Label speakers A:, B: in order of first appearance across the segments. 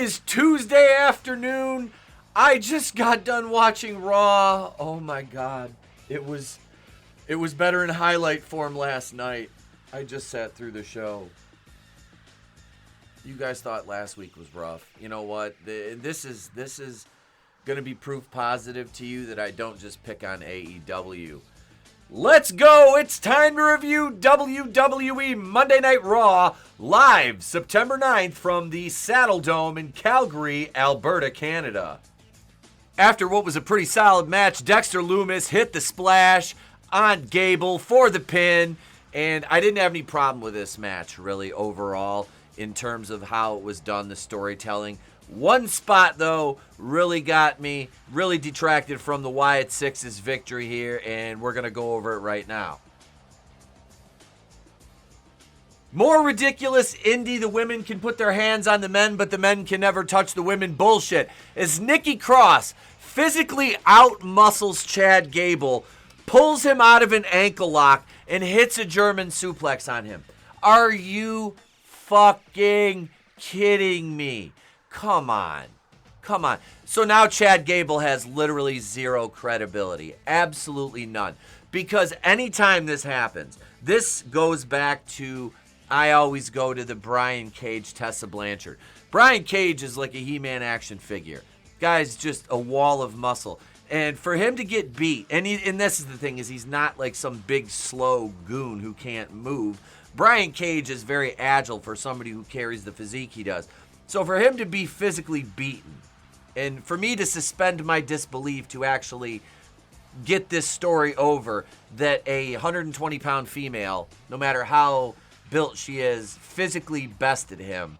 A: is Tuesday afternoon. I just got done watching Raw. Oh my God. It was better in highlight form last night. I just sat through the show. You guys thought last week was rough. You know what? This is going to be proof positive to you that I don't just pick on AEW. Let's go! It's time to review WWE Monday Night Raw live September 9th from the Saddledome in Calgary, Alberta, Canada. After what was a pretty solid match, Dexter Lumis hit the splash on Gable for the pin, and I didn't have any problem with this match really overall in terms of how it was done, the storytelling. One spot, though, really got me, really detracted from the Wyatt Six's victory here, and we're going to go over it right now. More ridiculous indie, the women can put their hands on the men, but the men can never touch the women bullshit. As Nikki Cross physically out-muscles Chad Gable, pulls him out of an ankle lock, and hits a German suplex on him. Are you fucking kidding me? Come on. So now Chad Gable has literally zero credibility. Absolutely none. Because anytime this happens, this goes back to, I always go to the Brian Cage, Tessa Blanchard. Brian Cage is like a He-Man action figure. Guy's just a wall of muscle. And for him to get beat, and this is the thing, is he's not like some big, slow goon who can't move. Brian Cage is very agile for somebody who carries the physique he does. So for him to be physically beaten, and for me to suspend my disbelief to actually get this story over, that a 120-pound female, no matter how built she is, physically bested him,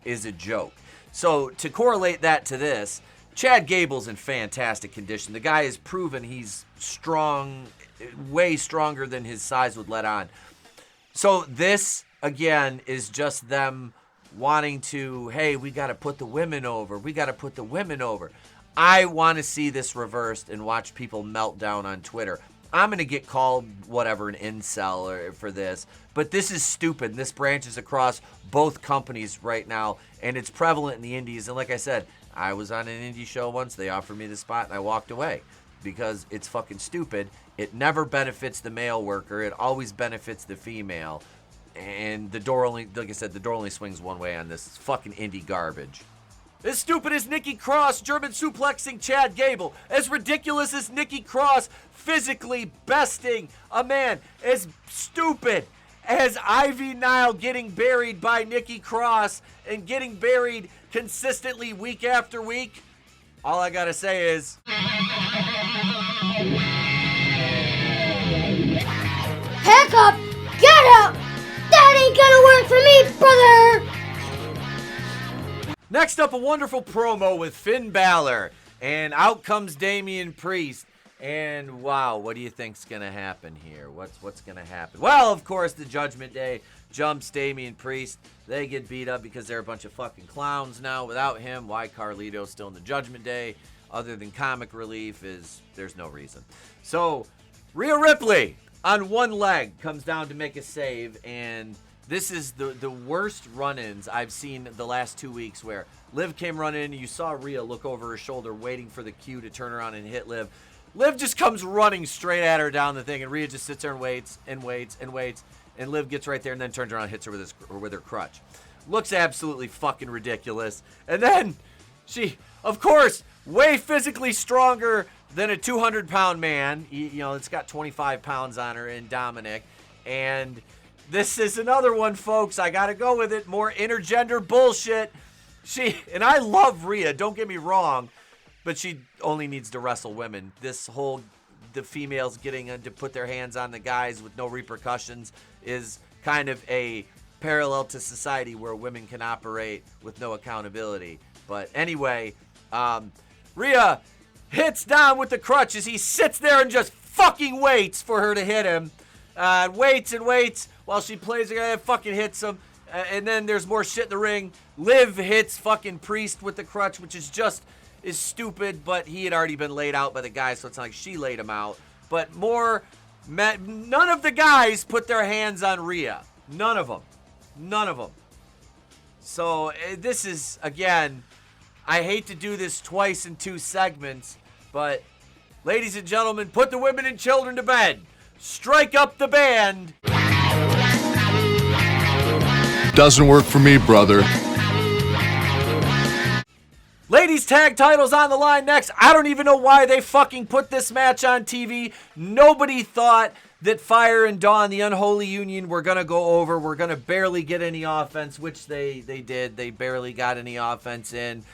A: is a joke. So to correlate that to this, Chad Gable's in fantastic condition. The guy has proven he's strong, way stronger than his size would let on. So this, again, is just them wanting to, hey, we got to put the women over. I want to see this reversed and watch people melt down on Twitter. I'm going to get called, whatever, an incel for this. But this is stupid. This branches across both companies right now, and it's prevalent in the indies. And like I said, I was on an indie show once. They offered me the spot, and I walked away because it's fucking stupid. It never benefits the male worker. It always benefits the female. And the door only, like I said, the door only swings one way on this. It's fucking indie garbage. As stupid as Nikki Cross German suplexing Chad Gable, as ridiculous as Nikki Cross physically besting a man, as stupid as Ivy Nile getting buried by Nikki Cross and getting buried consistently week after week, all I gotta say is,
B: heck up, get out! That ain't gonna work for me, brother!
A: Next up, a wonderful promo with Finn Balor, and out comes Damian Priest, and wow, what do you think's gonna happen here? What's gonna happen? Well, of course, the Judgment Day jumps Damian Priest. They get beat up because they're a bunch of fucking clowns now without him. Why Carlito's still in the Judgment Day, other than comic relief, is there's no reason. So, Rhea Ripley on one leg comes down to make a save, and this is the worst run-ins I've seen the last 2 weeks, where Liv came running in, and you saw Rhea look over her shoulder waiting for the cue to turn around and hit Liv. Liv just comes running straight at her down the thing, and Rhea just sits there and waits, and Liv gets right there and then turns around and hits her with her crutch. Looks absolutely fucking ridiculous. And then she, of course, way physically stronger than a 200-pound man. You know, it's got 25 pounds on her in Dominic. And this is another one, folks. I got to go with it. More intergender bullshit. And I love Rhea, don't get me wrong, but she only needs to wrestle women. This whole, the females getting to put their hands on the guys with no repercussions is kind of a parallel to society where women can operate with no accountability. But anyway, Rhea hits down with the crutch as he sits there and just fucking waits for her to hit him. Waits and waits while she plays the guy and fucking hits him. And then there's more shit in the ring. Liv hits fucking Priest with the crutch, which is stupid, but he had already been laid out by the guy, so it's not like she laid him out. But none of the guys put their hands on Rhea. None of them. So this is, again, I hate to do this twice in 2 segments, but ladies and gentlemen, put the women and children to bed. Strike up the band.
C: Doesn't work for me, brother.
A: Ladies tag titles on the line next. I don't even know why they fucking put this match on TV. Nobody thought that Fire and Dawn, the unholy union, were going to go over. We're going to barely get any offense, which they did. They barely got any offense in.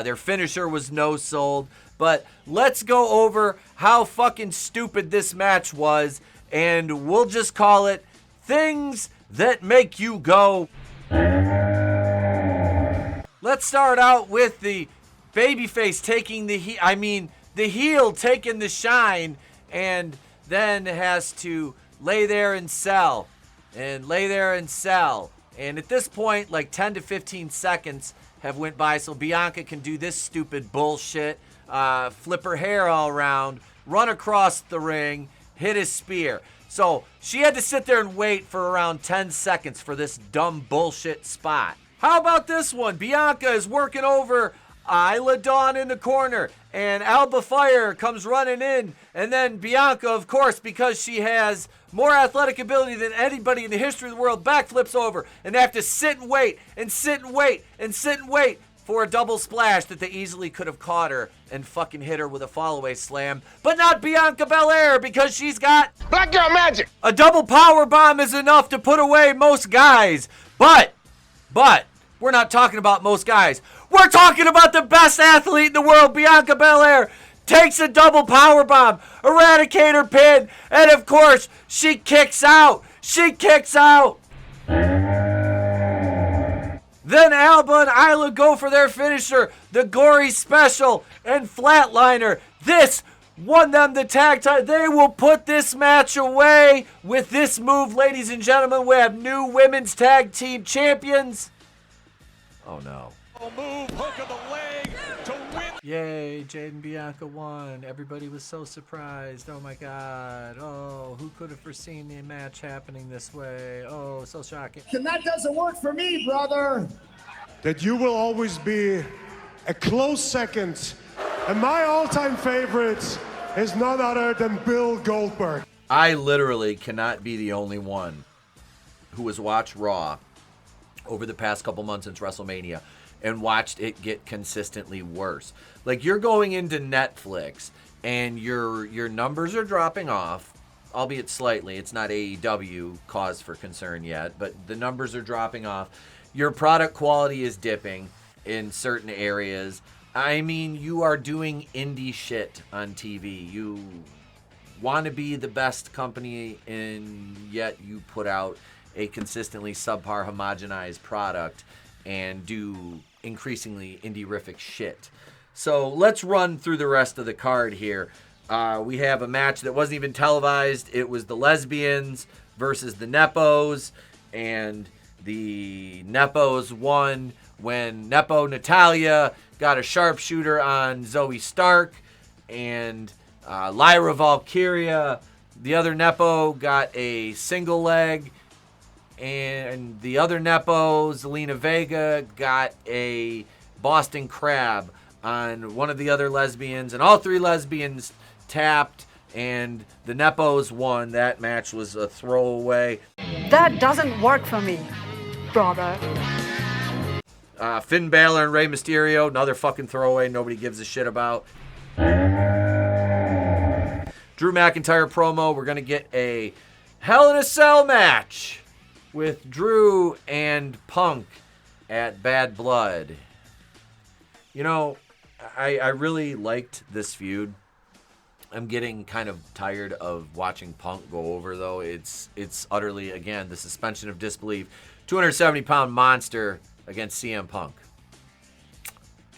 A: Their finisher was no sold. But let's go over how fucking stupid this match was, and we'll just call it Things That Make You Go. Let's start out with the babyface taking the heel taking the shine, and then has to lay there and sell. And at this point, like 10 to 15 seconds have went by, so Bianca can do this stupid bullshit, flip her hair all around, run across the ring, hit his spear. So she had to sit there and wait for around 10 seconds for this dumb bullshit spot. How about this one? Bianca is working over Isla Dawn in the corner, and Alba Fire comes running in, and then Bianca, of course, because she has more athletic ability than anybody in the history of the world, backflips over, and they have to sit and wait for a double splash that they easily could have caught her and fucking hit her with a fallaway slam, but not Bianca Belair, because she's got
D: Black Girl Magic.
A: A double power bomb is enough to put away most guys, but we're not talking about most guys. We're talking about the best athlete in the world. Bianca Belair takes a double power bomb, Eradicator pin, and of course, she kicks out. Then Alba and Isla go for their finisher, the Gory Special and Flatliner. This won them the tag title. They will put this match away with this move, ladies and gentlemen. We have new women's tag team champions. Oh no.
E: Move, hook of the leg to win.
A: Yay, Jade and Bianca won. Everybody was so surprised. Oh my god. Oh, who could have foreseen the match happening this way? Oh, so shocking.
F: And that doesn't work for me, brother.
G: That you will always be a close second. And my all-time favorite is none other than Bill Goldberg.
A: I literally cannot be the only one who has watched Raw over the past couple months since WrestleMania and watched it get consistently worse. Like, you're going into Netflix and your numbers are dropping off, albeit slightly. It's not AEW cause for concern yet, but the numbers are dropping off. Your product quality is dipping in certain areas. I mean, you are doing indie shit on TV. You want to be the best company, and yet you put out a consistently subpar homogenized product and do increasingly indie-rific shit. So let's run through the rest of the card here. We have a match that wasn't even televised. It was the Lesbians versus the Nepos, and the Nepos won when Nepo Natalia got a sharpshooter on Zoe Stark, and Lyra Valkyria, the other Nepo, got a single leg, and the other Nepo, Zelina Vega, got a Boston Crab on one of the other lesbians, and all 3 lesbians tapped, and the Nepos won. That match was a throwaway.
H: That doesn't work for me, brother.
A: Finn Balor and Rey Mysterio, another fucking throwaway nobody gives a shit about. Drew McIntyre promo. We're going to get a Hell in a Cell match with Drew and Punk at Bad Blood. You know, I really liked this feud. I'm getting kind of tired of watching Punk go over, though. It's utterly, again, the suspension of disbelief. 270-pound monster against CM Punk.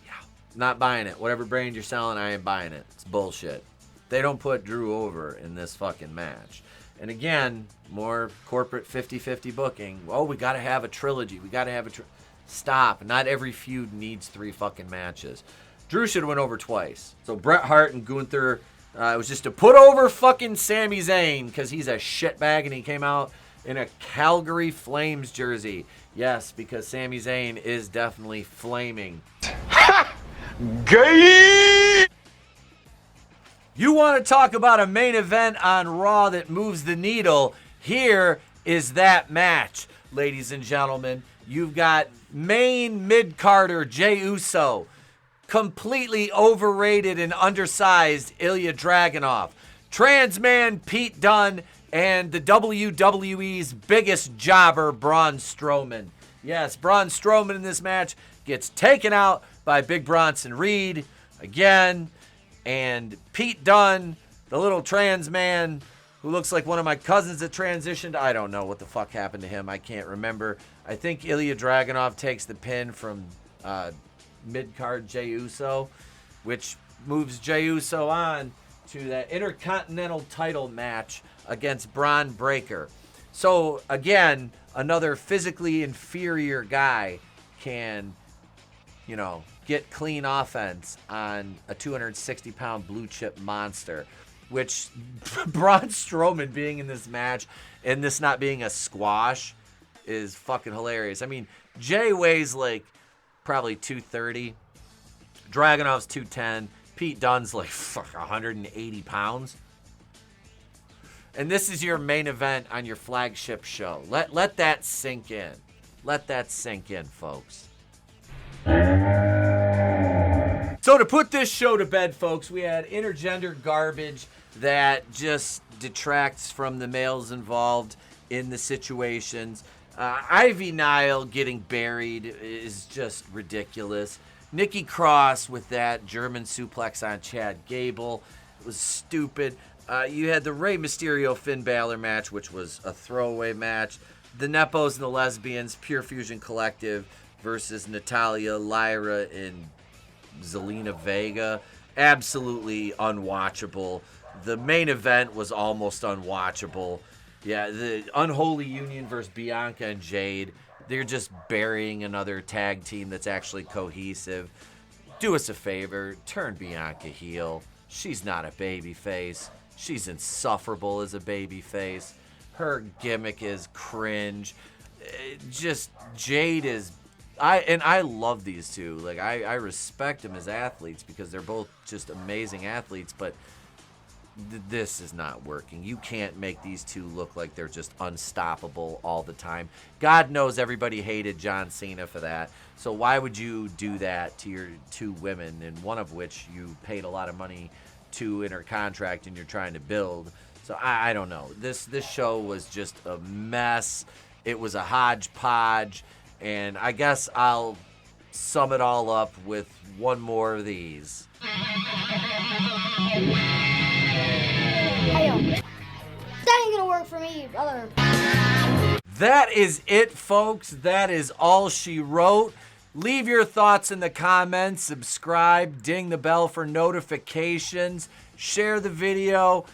A: Yeah, not buying it. Whatever brand you're selling, I ain't buying it. It's bullshit. They don't put Drew over in this fucking match. And again, more corporate 50-50 booking. Oh, we got to have a trilogy. We got to have a Stop. Not every feud needs 3 fucking matches. Drew should have went over twice. So Bret Hart and Gunther, it was just to put over fucking Sami Zayn because he's a shitbag and he came out in a Calgary Flames jersey. Yes, because Sami Zayn is definitely flaming.
E: Gay!
A: You want to talk about a main event on Raw that moves the needle? Here is that match, ladies and gentlemen. You've got main mid-carder Jey Uso, completely overrated and undersized Ilya Dragunov, trans man Pete Dunne, and the WWE's biggest jobber, Braun Strowman. Yes, Braun Strowman in this match gets taken out by Big Bronson Reed again. And Pete Dunne, the little trans man who looks like one of my cousins that transitioned. I don't know what the fuck happened to him. I can't remember. I think Ilya Dragunov takes the pin from mid-card Jey Uso, which moves Jey Uso on to that Intercontinental title match against Braun Breaker. So, again, another physically inferior guy can, get clean offense on a 260-pound blue-chip monster, which Braun Strowman being in this match and this not being a squash is fucking hilarious. I mean, Jay weighs like probably 230. Dragunov's 210. Pete Dunne's like 180 pounds. And this is your main event on your flagship show. Let that sink in. Let that sink in, folks. So to put this show to bed, folks, we had intergender garbage that just detracts from the males involved in the situations. Ivy Nile getting buried is just ridiculous. Nikki Cross with that German suplex on Chad Gable. It was stupid. You had the Rey Mysterio Finn Balor match, which was a throwaway match. The Nepos and the Lesbians, Pure Fusion Collective versus Natalia, Lyra, and Zelina Vega. Absolutely unwatchable. The main event was almost unwatchable. Yeah, the Unholy Union versus Bianca and Jade. They're just burying another tag team that's actually cohesive. Do us a favor, turn Bianca heel. She's not a babyface. She's insufferable as a babyface. Her gimmick is cringe. Just Jade is... I love these two. Like I respect them as athletes because they're both just amazing athletes, but this is not working. You can't make these two look like they're just unstoppable all the time. God knows everybody hated John Cena for that. So why would you do that to your two women, and one of which you paid a lot of money to in her contract and you're trying to build? So I don't know. This show was just a mess. It was a hodgepodge. And I guess I'll sum it all up with one more of these.
B: Hey, yo. That ain't gonna work for me, brother.
A: That is it, folks. That is all she wrote. Leave your thoughts in the comments. Subscribe. Ding the bell for notifications. Share the video.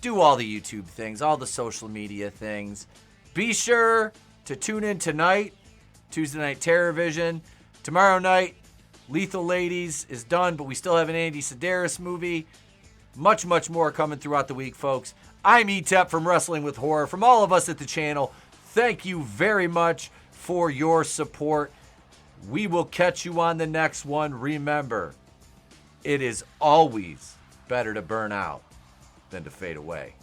A: Do all the YouTube things, all the social media things. Be sure to tune in tonight. Tuesday Night Terror Vision. Tomorrow night, Lethal Ladies is done, but we still have an Andy Sedaris movie. Much, much more coming throughout the week, folks. I'm Etep from Wrestling with Horror. From all of us at the channel, thank you very much for your support. We will catch you on the next one. Remember, it is always better to burn out than to fade away.